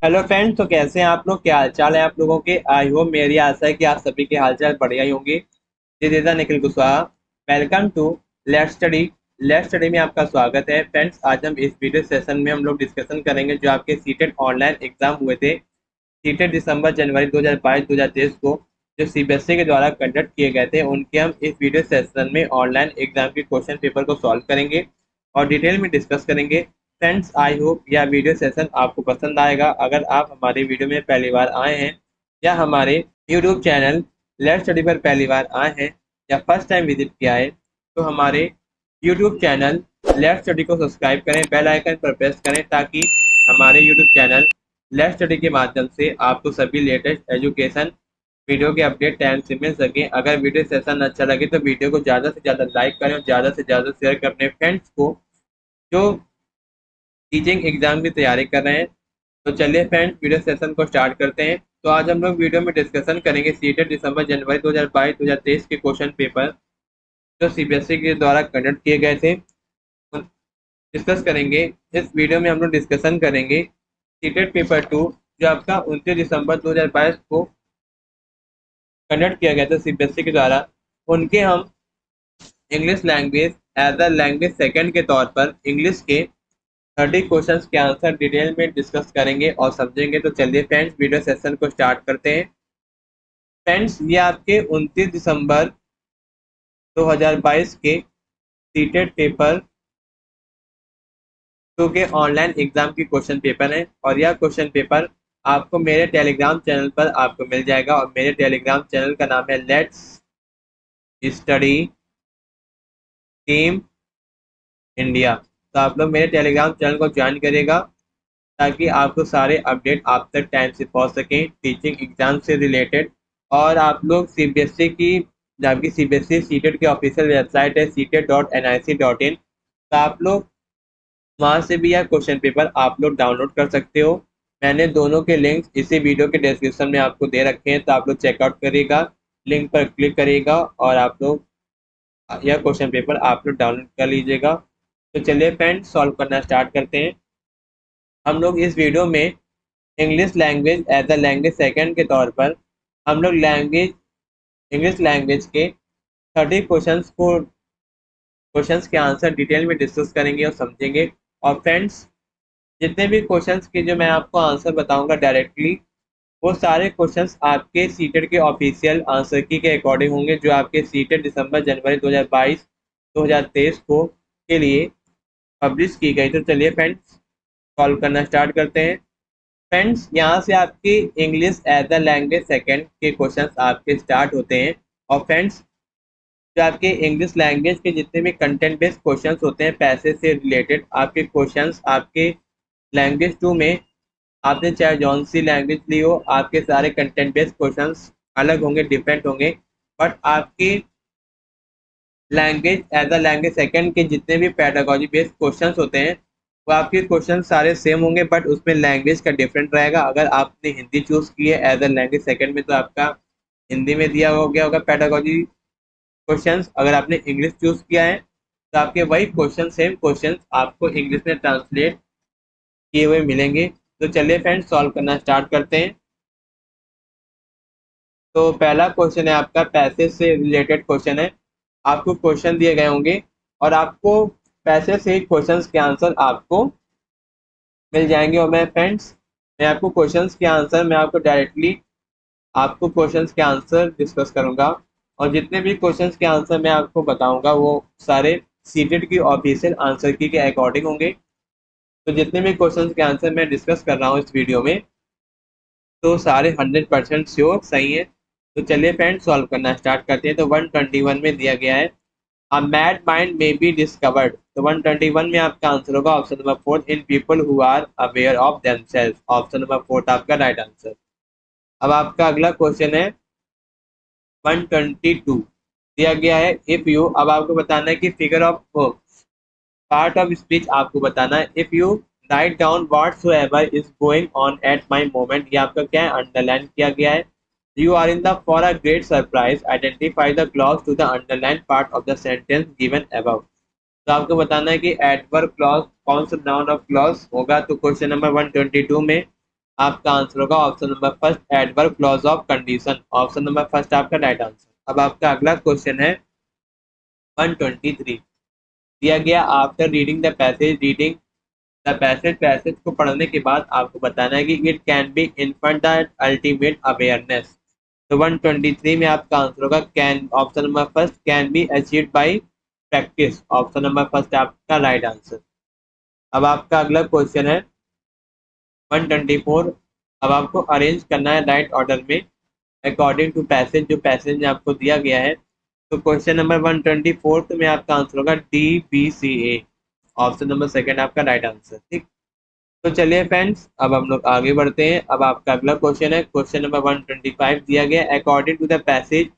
Hello friends, तो कैसे हैं आप लोग? क्या हालचाल है आप लोगों के? आई होप, मेरी आशा है कि आप सभी के हालचाल बढ़िया ही होंगे। This is Nikhil Kushwaha. Welcome to let's study. Let's study में आपका स्वागत है। फ्रेंड्स, आज हम इस वीडियो सेशन में हम लोग डिस्कशन करेंगे जो आपके सीटेट ऑनलाइन एग्जाम हुए थे। सीटेट दिसंबर जनवरी 2022-2023 को जो सीबीएसई के द्वारा कंडक्ट किए गए थे, उनके हम इस वीडियो सेशन में ऑनलाइन एग्जाम के क्वेश्चन पेपर को सॉल्व करेंगे और डिटेल में डिस्कस करेंगे। फ्रेंड्स, आई होप यह वीडियो सेशन आपको पसंद आएगा। अगर आप हमारे वीडियो में पहली बार आए हैं या हमारे यूट्यूब चैनल लेट्स स्टडी पर पहली बार आए हैं या फर्स्ट टाइम विजिट किया है, तो हमारे यूट्यूब चैनल लेट्स स्टडी को सब्सक्राइब करें, बेल आइकन पर प्रेस करें ताकि हमारे यूट्यूब चैनल लेट्स स्टडी के माध्यम से आपको सभी लेटेस्ट एजुकेशन वीडियो के अपडेट टाइम से मिल सके। अगर वीडियो सेशन अच्छा लगे तो वीडियो को ज़्यादा से ज़्यादा लाइक करें और ज़्यादा से ज़्यादा शेयर करें अपने फ्रेंड्स को जो टीचिंग एग्जाम की तैयारी कर रहे हैं। तो चलिए फ्रेंड्स, वीडियो सेशन को स्टार्ट करते हैं। तो आज हम लोग वीडियो में डिस्कशन करेंगे सीटेट दिसंबर जनवरी 2022-2023 के क्वेश्चन पेपर जो सीबीएसई के द्वारा कंडक्ट किए गए थे, डिस्कस करेंगे। इस वीडियो में हम लोग डिस्कशन करेंगे सीटेट पेपर 2 जो आपका 29 दिसंबर 2022 को कंडक्ट किया गया था सीबीएसई के द्वारा। उनके हम English language as a language second के तौर पर इंग्लिश के 30 क्वेश्चंस के आंसर डिटेल में डिस्कस करेंगे और समझेंगे। तो चलिए फ्रेंड्स, वीडियो सेशन को स्टार्ट करते हैं। फ्रेंड्स, ये आपके 29 दिसंबर 2022 के सीटेट पेपर 2 के ऑनलाइन एग्जाम की क्वेश्चन पेपर है और यह क्वेश्चन पेपर आपको मेरे टेलीग्राम चैनल पर आपको मिल जाएगा और मेरे टेलीग्राम चैनल का नाम है लेट्स स्टडी टीम इंडिया। तो आप लोग मेरे टेलीग्राम चैनल को ज्वाइन करिएगा ताकि आपको सारे अपडेट आप तक टाइम से पहुंच सकें टीचिंग एग्जाम से रिलेटेड। और आप लोग सीबीएसई की, जो आपकी सीबीएसई सीटेट की ऑफिशियल वेबसाइट है ctet.nic.in, तो आप लोग वहां से भी यह क्वेश्चन पेपर आप लोग डाउनलोड कर सकते हो। मैंने दोनों के लिंक इसी वीडियो के डिस्क्रिप्शन में आपको दे रखे हैं, तो आप लोग चेकआउट करिएगा, लिंक पर क्लिक करिएगा और आप लोग यह क्वेश्चन पेपर आप लोग डाउनलोड कर लीजिएगा। तो चलिए फ्रेंड्स, सॉल्व करना स्टार्ट करते हैं। हम लोग इस वीडियो में English language as a language second के तौर पर हम लोग इंग्लिश लैंग्वेज के 30 क्वेश्चंस के आंसर डिटेल में डिस्कस करेंगे और समझेंगे। और फ्रेंड्स, जितने भी क्वेश्चंस के जो मैं आपको आंसर बताऊंगा डायरेक्टली, वो सारे क्वेश्चंस आपके सीटेट के ऑफिशियल आंसर की के अकॉर्डिंग होंगे जो आपके सीटेट दिसंबर जनवरी 2022-2023 को के लिए पब्लिश की गई। तो चलिए फ्रेंड्स, सॉल्व करना स्टार्ट करते हैं। फ्रेंड्स, यहाँ से आपकी English as a language second के क्वेश्चंस आपके स्टार्ट होते हैं। और फ्रेंड्स, जो आपके इंग्लिश लैंग्वेज के जितने भी कंटेंट बेस्ड क्वेश्चंस होते हैं पैसे से रिलेटेड आपके क्वेश्चंस, आपके लैंग्वेज 2 में आपने चाहे जौन सी लैंग्वेज ली हो, आपके सारे कंटेंट बेस्ड क्वेश्चंस अलग होंगे, डिफरेंट होंगे। बट आपके language as a language second के जितने भी पैडागोजी बेस्ड क्वेश्चंस होते हैं वो आपके क्वेश्चन सारे सेम होंगे, बट उसमें लैंग्वेज का डिफरेंट रहेगा। अगर आपने हिंदी चूज की है एज अ लैंग्वेज सेकंड में, तो आपका हिंदी में दिया हो गया होगा पैडागोजी क्वेश्चंस। अगर आपने इंग्लिश चूज किया है तो आपके वही क्वेश्चन, सेम क्वेश्चन आपको इंग्लिश में ट्रांसलेट किए हुए मिलेंगे। तो चलिए फ्रेंड्स, सॉल्व करना स्टार्ट करते हैं। तो पहला क्वेश्चन है आपका पैसे से रिलेटेड क्वेश्चन है। आपको क्वेश्चन दिए गए होंगे और आपको पैसे से क्वेश्चंस के आंसर आपको मिल जाएंगे। और मैं फ्रेंड्स, मैं आपको क्वेश्चंस के आंसर मैं आपको डायरेक्टली आपको क्वेश्चंस के आंसर डिस्कस करूंगा और जितने भी क्वेश्चंस के आंसर मैं आपको बताऊंगा वो सारे सीटेट की ऑफिशियल आंसर की के अकॉर्डिंग होंगे। तो जितने भी क्वेश्चंस के आंसर मैं डिस्कस कर रहा हूँ इस वीडियो में, तो सारे 100% श्योर सही है। तो चलिए फ्रेंड्स, सॉल्व करना स्टार्ट करते हैं। तो 121 में दिया गया है a mad mind may be discovered. तो 121 में आपका आंसर होगा option number 4, in people who are aware of themselves. Option number 4 आपका राइट आंसर। अब आपका अगला क्वेश्चन है 122, दिया गया है इफ यू। अब आपको बताना है कि figure of part of speech आपको बताना है। If you write down whatsoever is going on at my moment, ये आपका क्या है, अंडरलाइन किया गया है। You are in the for a great surprise, identify the clause to the underline part of the sentence given above. तो आपको बताना है कि एडवर्ब क्लॉज कौन सा नाउन ऑफ क्लॉज होगा। तो क्वेश्चन नंबर 122 में आपका आंसर होगा option number first adverb clause of condition. Option number first आपका राइट आंसर। अब आपका अगला क्वेश्चन है 123। दिया गया after reading the passage, reading the passage, passage को पढ़ने के बाद आपको बताना है कि it can be inferred the ultimate awareness. तो 123 में आपका आंसर होगा can, option number first can be achieved by practice. Option number first आपका राइट आंसर। अब आपका अगला क्वेश्चन है 124। अब आपको अरेंज करना है राइट ऑर्डर में अकॉर्डिंग टू पैसेज, जो पैसेज में आपको दिया गया है। तो क्वेश्चन नंबर 124 में आपका आंसर होगा DBCA। ऑप्शन नंबर सेकंड आपका राइट आंसर। ठीक, तो चलिए फ्रेंड्स अब हम लोग आगे बढ़ते हैं। अब आपका अगला क्वेश्चन है क्वेश्चन नंबर 125। दिया गया according to the passage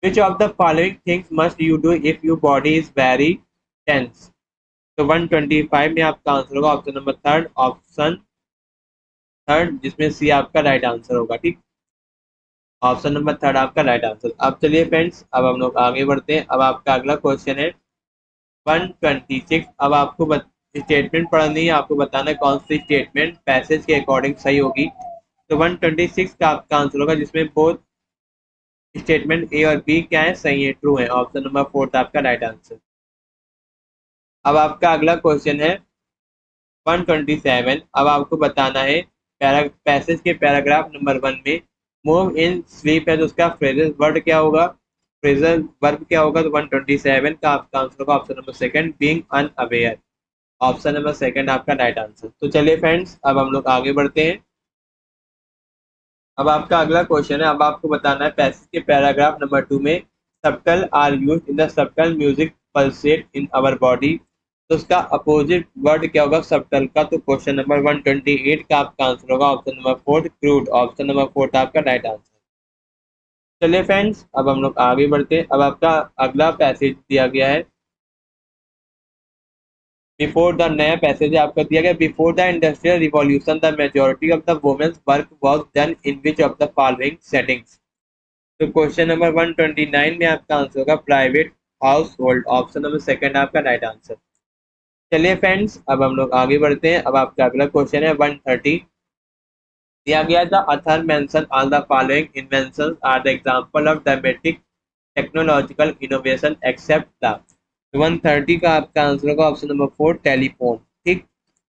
which of the following things must you do if your body is very tense. तो 125 में आपका आंसर होगा option number third, option third, जिसमें सी आपका राइट आंसर होगा। ठीक, ऑप्शन नंबर थर्ड आपका राइट आंसर। अब चलिए फ्रेंड्स अब हम लोग आगे बढ़ते हैं। अब आपका अगला क्वेश्चन है 126। अब आपको स्टेटमेंट पढ़नी है, आपको बताना है कौन सी स्टेटमेंट पैसेज के अकॉर्डिंग सही होगी। तो 126 का आपका आंसर होगा जिसमें बोथ स्टेटमेंट ए और बी क्या है, सही है, ट्रू है। ऑप्शन नंबर फोर्थ आपका राइट आंसर। अब आपका अगला क्वेश्चन है 127। अब आपको बताना है पैसेज के पैराग्राफ नंबर 1 में मूव इन स्लीप है, तो उसका फ्रेजल वर्ड क्या होगा, फ्रेजल वर्ब क्या होगा। तो 127 का आपका आंसर होगा option number second being unaware. Option number second आपका राइट आंसर। तो चलिए फ्रेंड्स अब हम लोग आगे बढ़ते हैं। अब आपका अगला क्वेश्चन है, अब आपको बताना है पैसेज के पैराग्राफ नंबर 2 में subtle are used in the subtle music pulsate in our body, तो उसका अपोजिट वर्ड क्या होगा सबटल का। तो क्वेश्चन नंबर 128 का आपका आंसर होगा option number fourth crude. Option number fourth आपका राइट आंसर। चलिए फ्रेंड्स अब हम लोग आगे बढ़ते हैं। अब आपका अगला पैसेज दिया गया है बिफोर द, नया पैसेज आपका दिया गया before the industrial revolution the majority of the women's work was done in which of the following settings. तो क्वेश्चन नंबर 129 में आपका आंसर होगा private household. Option number second आपका राइट आंसर। चलिए फ्रेंड्स अब हम लोग आगे बढ़ते हैं। अब आपका अगला क्वेश्चन है 130। दिया गया the author mention all the following inventions are the example of dramatic technological innovation except the. 130 का आपका आंसर होगा ऑप्शन नंबर फोर टेलीफोन। ठीक,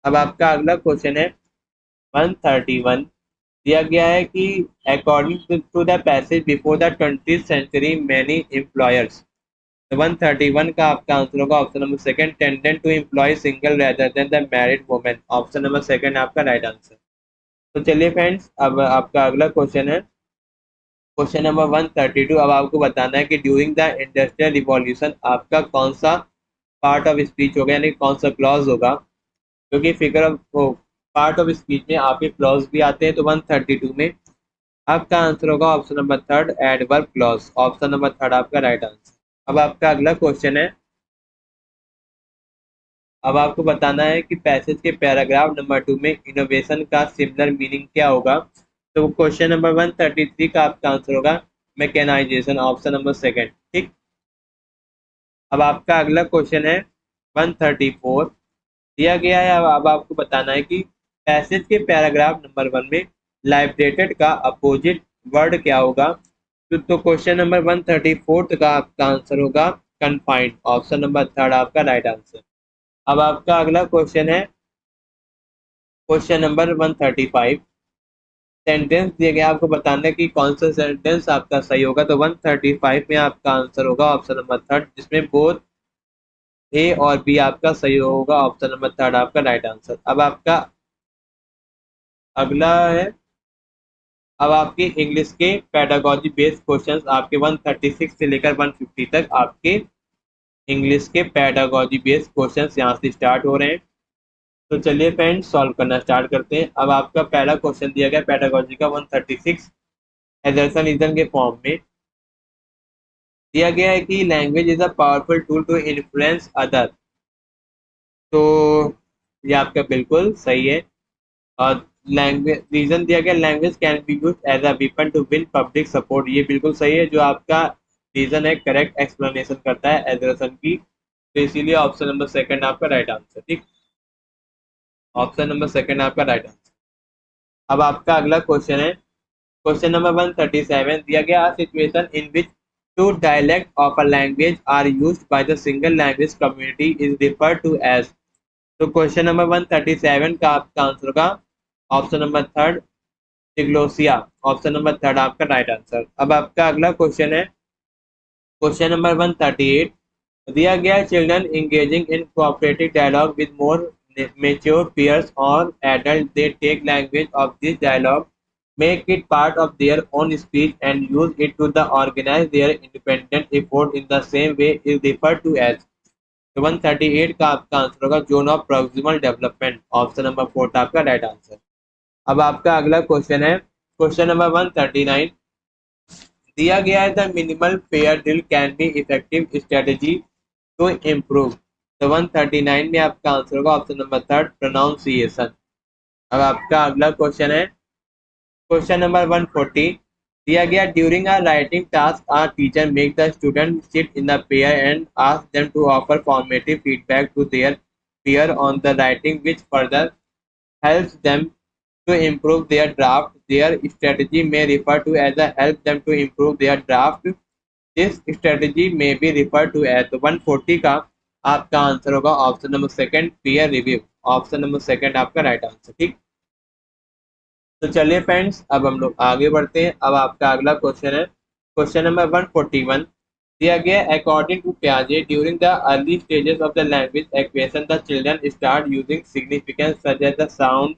अब आपका अगला क्वेश्चन है 131। दिया गया है कि according to the passage before द 20th सेंचुरी मैनी एम्प्लॉयर्स। 131 का आपका आंसर होगा option number second tended to employ single rather than the married women. Option number second आपका राइट आंसर। तो चलिए फ्रेंड्स अब आपका अगला क्वेश्चन है क्वेश्चन नंबर 132। अब आपको बताना है कि ड्यूरिंग द इंडस्ट्रियल रिवॉल्यूशन आपका कौन सा पार्ट ऑफ स्पीच होगा, यानी कौन सा क्लॉज होगा, क्योंकि figure of part of speech में आपके क्लॉज भी आते हैं। तो 132 में आपका आंसर होगा option number third adverb clause. Option number third आपका राइट आंसर। अब आपका अगला क्वेश्चन है, अब आपको बताना है कि पैसेज के पैराग्राफ नंबर 2 में इनोवेशन का सिमिलर मीनिंग क्या होगा। तो क्वेश्चन नंबर 133 का आपका आंसर होगा मैकेनाइजेशन। Option number second. ठीक, अब आपका अगला क्वेश्चन है 134। दिया गया है, अब आपको बताना है कि पैसेज के पैराग्राफ नंबर 1 में लाइब्रेटेड का अपोजिट वर्ड क्या होगा। तो क्वेश्चन नंबर 134 का आपका आंसर होगा कन्फाइंड। ऑप्शन नंबर थर्ड आपका राइट आंसर। अब आपका अगला क्वेश्चन है क्वेश्चन नंबर 135। सेंटेंस दिया गया, आपको बताना है कि कौन सा सेंटेंस आपका सही होगा। तो 135 में आपका आंसर होगा ऑप्शन नंबर थर्ड, जिसमें बोथ ए और बी आपका सही होगा। ऑप्शन नंबर थर्ड आपका राइट आंसर। अब आपका अगला है, अब आपके इंग्लिश के पेडागोजी बेस्ड क्वेश्चंस आपके 136 से लेकर 150 तक आपके इंग्लिश के पेडागोजी बेस्ड क्वेश्चंस यहाँ से स्टार्ट हो रहे हैं। तो चलिए फ्रेंड्स सॉल्व करना स्टार्ट करते हैं। अब आपका पहला क्वेश्चन दिया गया पेडागोजी का 136 एजर्सन रीजन के फॉर्म में। दिया गया है कि language is a powerful tool to influence other. तो ये आपका बिल्कुल सही है। और लैंग्वेज रीजन दिया गया language can be use as a weapon to win public support. ये बिल्कुल सही है, जो आपका रीजन है करेक्ट एक्सप्लेनेशन करता है एजर्सन की। तो इसीलिए ऑप्शन नंबर सेकंड आपका राइट आंसर। ठीक, ऑप्शन नंबर सेकंड आपका राइट आंसर। अब आपका अगला क्वेश्चन है क्वेश्चन नंबर 137 दिया गया situation in which two dialect of a language are used by the single language community is referred to as. तो क्वेश्चन नंबर 137 का आपका आंसर होगा option number third diglossia. Option number third आपका right answer. अब आपका अगला question है question number 138 दिया गया children engaging in cooperative dialogue with more mature peers or adults they take language of this dialogue make it part of their own speech and use it to the organize their independent effort in the same way is referred to as। तो 138 का आपका answer होगा zone of proximal development. Option number fourth आपका right answer. अब आपका अगला question है question number 139 दिया गया है the minimal fair drill can be effective strategy to improve. तो 139 में आपका आंसर होगा ऑप्शन नंबर थर्ड प्रोनाउंसिएशन। अब आपका अगला क्वेश्चन है क्वेश्चन नंबर 140 दिया गया during a writing task are teacher make the student sit in the pair and ask them to offer formative feedback to their peer on the writing which further helps them to improve their draft. Their strategy may refer to as a help them to improve their draft. This strategy may be referred to as 140 का आपका answer होगा option number second peer review. Option number second आपका right answer. ठीक, तो चलिए friends अब हम लोग आगे बढ़ते हैं। अब आपका अगला क्वेश्चन है क्वेश्चन नंबर 141 दिया गया अकॉर्डिंग टू पियाजे during the early stages of the language acquisition the children start using significance such as the sound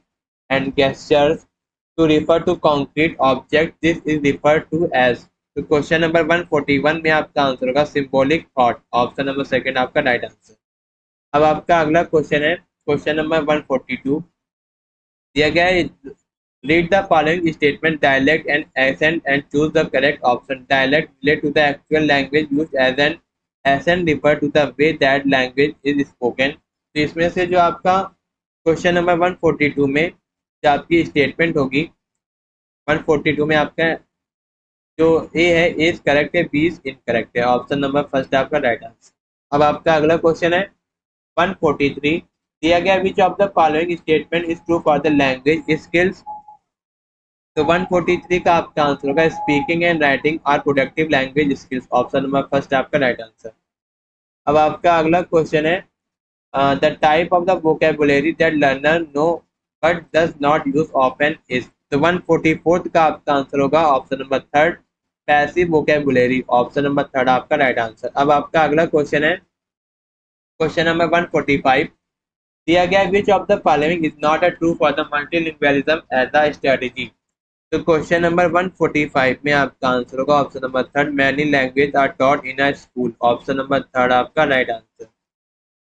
and gestures to refer to concrete object this is referred to as। तो question number 141 में आपका answer होगा symbolic thought. Option number second आपका right answer. अब आपका अगला question है question number 142 दिया गया है read the following statement dialect and accent and choose the correct option. Dialect relate to the actual language used as an accent refer to the way that language is spoken. तो इसमें से जो आपका question number 142 में जो आपकी statement होगी 142 में आपका जो ए है ए इज करेक्ट है बी इज इनकरेक्ट है। ऑप्शन नंबर फर्स्ट आपका राइट आंसर। अब आपका अगला क्वेश्चन है 143 दिया गया which of the following statement is true for the language skills. तो 143 का आपका आंसर होगा speaking and writing are productive language skills. Option number first आपका राइट आंसर। अब आपका अगला क्वेश्चन है the type of the vocabulary that learner know but does not use often is. तो 144 का आपका आंसर होगा option number third passive vocabulary. Option number third आपका राइट आंसर। अब आपका अगला क्वेश्चन है क्वेश्चन नंबर 145 दिया गया which of the following is not a true for the multilingualism as a strategy. तो क्वेश्चन नंबर 145 में आपका आंसर होगा option number third many language are taught in a school. Option number third आपका right answer.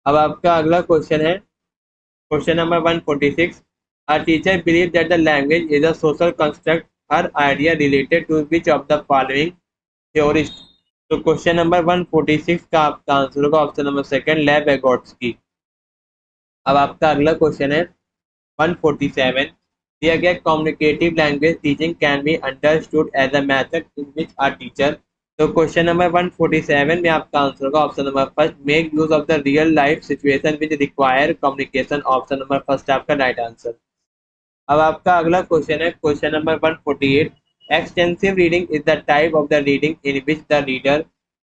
अब आपका अगला question है question number 146 a teacher believes that the language is a social construct her idea related to which of the following theorist। तो question number 146 का आपका answer होगा option number second Lev Vygotsky. अब आपका अगला क्वेश्चन है 147 दिया गया communicative language teaching can be understood as a method in which are teacher. तो क्वेश्चन नंबर 147 में आपका आंसर होगा option number first make use of the real life situation which require communication. Option number first आपका right answer. अब आपका अगला question है question number 148 extensive reading is the type of the reading in which the reader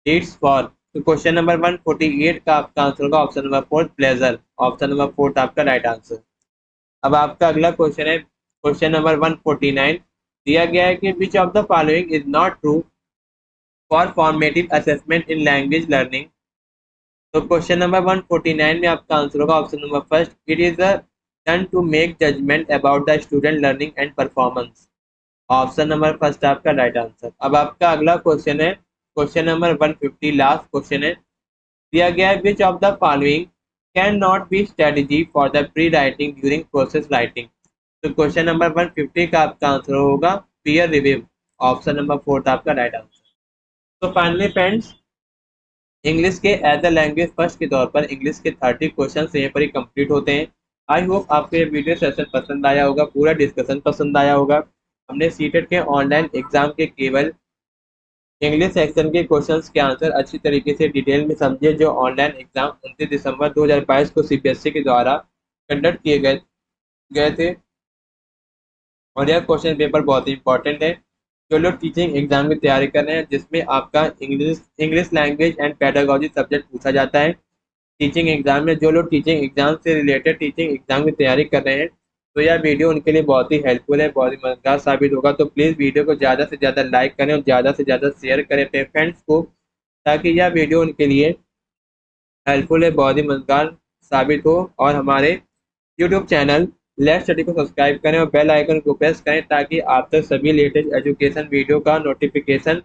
reads for. तो question number 148 का आपका answer होगा option number fourth pleasure. Option number fourth आपका राइट आंसर। अब आपका अगला क्वेश्चन है क्वेश्चन नंबर 149 दिया गया है कि which of the following is not true for formative assessment in language learning. तो क्वेश्चन नंबर 149 में आपका आंसर होगा option number first it is done to make judgement about the student learning and performance. Option number first आपका right answer. अब आपका अगला question है question number 150 last question है दिया गया है विच of the following can not be strategy for the pre writing during process writing. तो क्वेश्चन नंबर 150 का आपका आंसर होगा peer review. Option number fourth आपका राइट आंसर। तो फाइनली फ्रेंड्स इंग्लिश के एज अ लैंग्वेज फर्स्ट के तौर पर इंग्लिश के 30 क्वेश्चन यहाँ पर ही कंप्लीट होते हैं। आई होप आपको ये वीडियो सेशन पसंद आया होगा, पूरा डिस्कशन पसंद आया होगा। हमने सीटेट के ऑनलाइन एग्जाम के केवल इंग्लिश सेक्शन के क्वेश्चंस के आंसर अच्छी तरीके से डिटेल में समझे जो ऑनलाइन एग्जाम 29 दिसंबर 2022 को सीबीएसई के द्वारा कंडक्ट किए गए थे। और यह क्वेश्चन पेपर बहुत ही इंपॉर्टेंट है। जो लोग टीचिंग एग्जाम की तैयारी कर रहे हैं जिसमें आपका English English language and pedagogy subject पूछा जाता है टीचिंग एग्जाम में, जो लोग टीचिंग एग्जाम से रिलेटेड टीचिंग एग्जाम की तैयारी कर रहे हैं, तो यह वीडियो उनके लिए बहुत ही हेल्पफुल है, बहुत ही मददगार साबित होगा। तो प्लीज़ वीडियो को ज़्यादा से ज़्यादा लाइक करें और ज़्यादा से ज़्यादा शेयर करें अपने फ्रेंड्स को, ताकि यह वीडियो उनके लिए हेल्पफुल है, बहुत ही मददगार साबित हो। और हमारे यूट्यूब चैनल लेट्स स्टडी को सब्सक्राइब करें और बेल आइकन को प्रेस करें, ताकि आप तक सभी लेटेस्ट एजुकेशन वीडियो का नोटिफिकेशन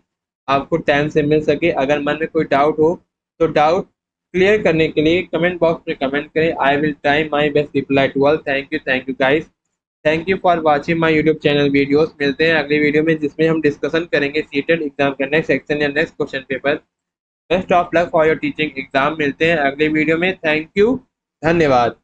आपको टाइम से मिल सके। अगर मन में कोई डाउट हो तो डाउट क्लियर करने के लिए कमेंट बॉक्स में कमेंट करें। I will try my best reply to all. Thank you guys. Thank you for watching my YouTube channel videos. मिलते हैं अगली वीडियो में जिसमें हम डिस्कशन करेंगे सीटेट एग्जाम का नेक्स्ट सेक्शन या next question paper. Best of luck for your teaching exam. मिलते हैं अगले वीडियो में। Thank you. धन्यवाद।